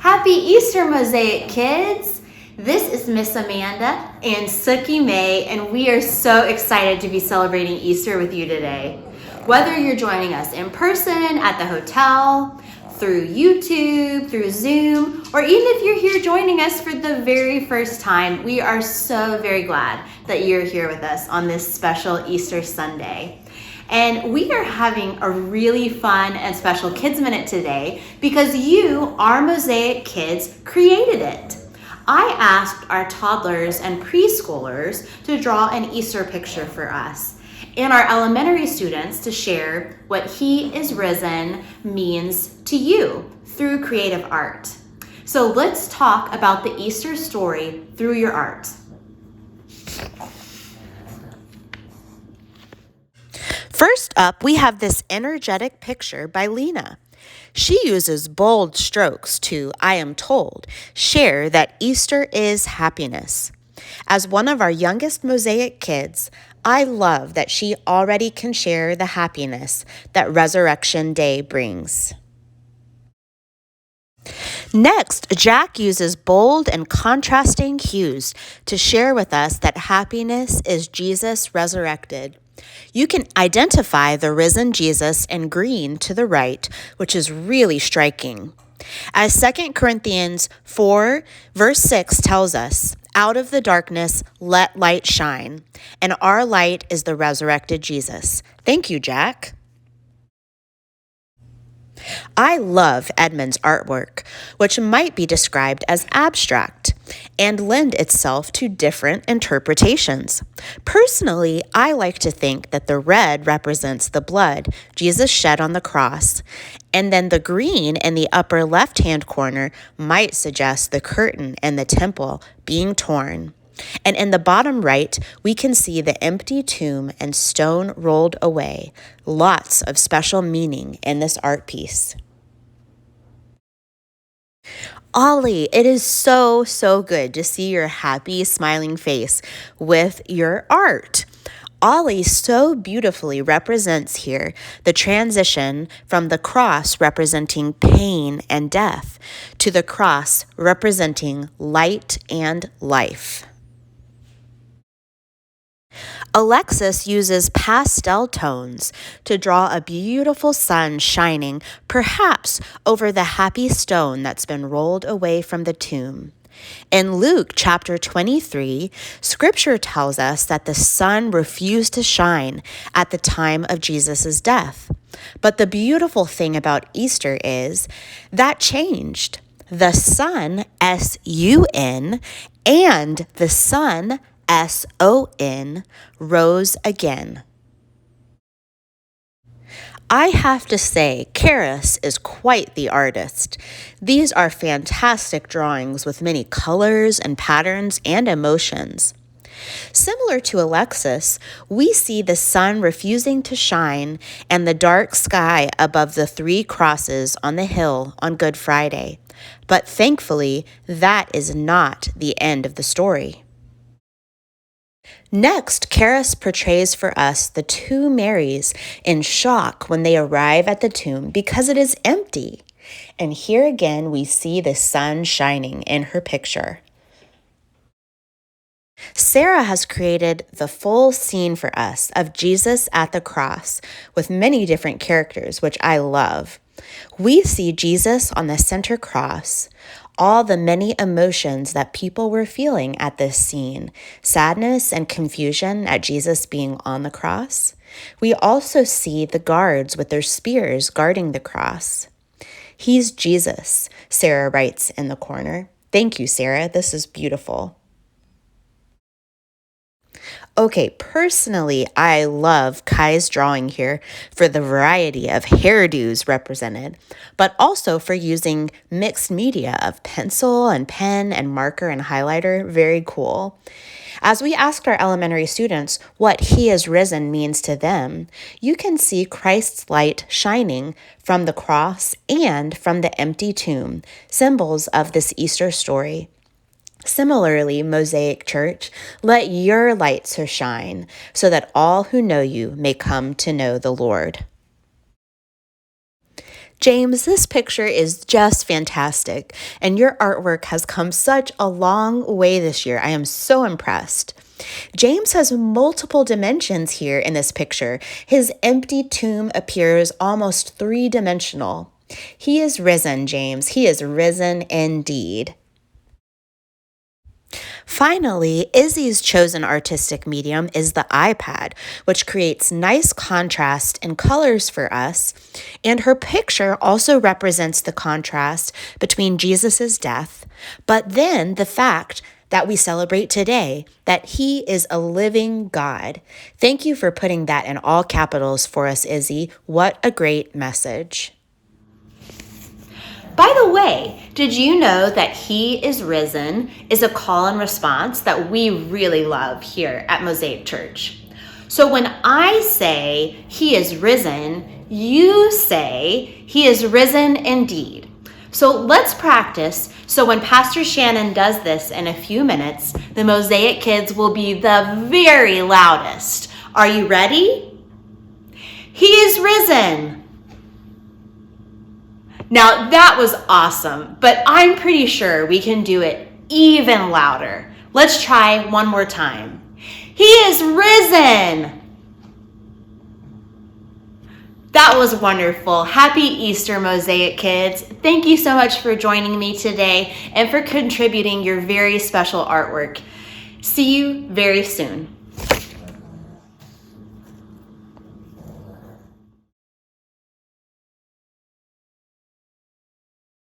Happy Easter, Mosaic kids! This is Miss Amanda and Suki May, and we are so excited to be celebrating Easter with you today. Whether you're joining us in person, at the hotel, through YouTube, through Zoom, or even if you're here joining us for the very first time, we are so very glad that you're here with us on this special Easter Sunday. And we are having a really fun and special Kids Minute today because you, our Mosaic kids, created it. I asked our toddlers and preschoolers to draw an Easter picture for us, and our elementary students to share what He is risen means to you through creative art. So let's talk about the Easter story through your art. First up, we have this energetic picture by Lena. She uses bold strokes to, I am told, share that Easter is happiness. As one of our youngest Mosaic kids, I love that she already can share the happiness that Resurrection Day brings. Next, Jack uses bold and contrasting hues to share with us that happiness is Jesus resurrected. You can identify the risen Jesus in green to the right, which is really striking. As 2 Corinthians 4, verse 6 tells us, out of the darkness, let light shine. And our light is the resurrected Jesus. Thank you, Jack. I love Edmund's artwork, which might be described as abstract and lend itself to different interpretations. Personally, I like to think that the red represents the blood Jesus shed on the cross, and then the green in the upper left-hand corner might suggest the curtain in the temple being torn. And in the bottom right, we can see the empty tomb and stone rolled away. Lots of special meaning in this art piece. Ollie, it is so good to see your happy, smiling face with your art. Ollie so beautifully represents here the transition from the cross representing pain and death to the cross representing light and life. Alexis uses pastel tones to draw a beautiful sun shining, perhaps over the happy stone that's been rolled away from the tomb. In Luke chapter 23, scripture tells us that the sun refused to shine at the time of Jesus' death. But the beautiful thing about Easter is that changed. The sun, S-U-N, and the sun, S-O-N, rose again. I have to say, Karis is quite the artist. These are fantastic drawings with many colors and patterns and emotions. Similar to Alexis, we see the sun refusing to shine and the dark sky above the 3 crosses on the hill on Good Friday. But thankfully, that is not the end of the story. Next, Karis portrays for us the 2 Marys in shock when they arrive at the tomb because it is empty. And here again, we see the sun shining in her picture. Sarah has created the full scene for us of Jesus at the cross with many different characters, which I love. We see Jesus on the center cross, all the many emotions that people were feeling at this scene, sadness and confusion at Jesus being on the cross. We also see the guards with their spears guarding the cross. He's Jesus, Sarah writes in the corner. Thank you, Sarah. This is beautiful. Okay, personally, I love Kai's drawing here for the variety of hairdos represented, but also for using mixed media of pencil and pen and marker and highlighter. Very cool. As we asked our elementary students what He is risen means to them, you can see Christ's light shining from the cross and from the empty tomb, symbols of this Easter story. Similarly, Mosaic Church, let your light so shine so that all who know you may come to know the Lord. James, this picture is just fantastic, and your artwork has come such a long way this year. I am so impressed. James has multiple dimensions here in this picture. His empty tomb appears almost three-dimensional. He is risen, James. He is risen indeed. Finally, Izzy's chosen artistic medium is the iPad, which creates nice contrast and colors for us, and her picture also represents the contrast between Jesus' death, but then the fact that we celebrate today, that he is a living God. Thank you for putting that in all capitals for us, Izzy. What a great message. By the way, did you know that He is Risen is a call and response that we really love here at Mosaic Church? So when I say He is risen, you say He is risen indeed. So let's practice so when Pastor Shannon does this in a few minutes, the Mosaic kids will be the very loudest. Are you ready? He is risen. Now that was awesome, but I'm pretty sure we can do it even louder. Let's try one more time. He is risen. That was wonderful. Happy Easter, Mosaic kids. Thank you so much for joining me today and for contributing your very special artwork. See you very soon.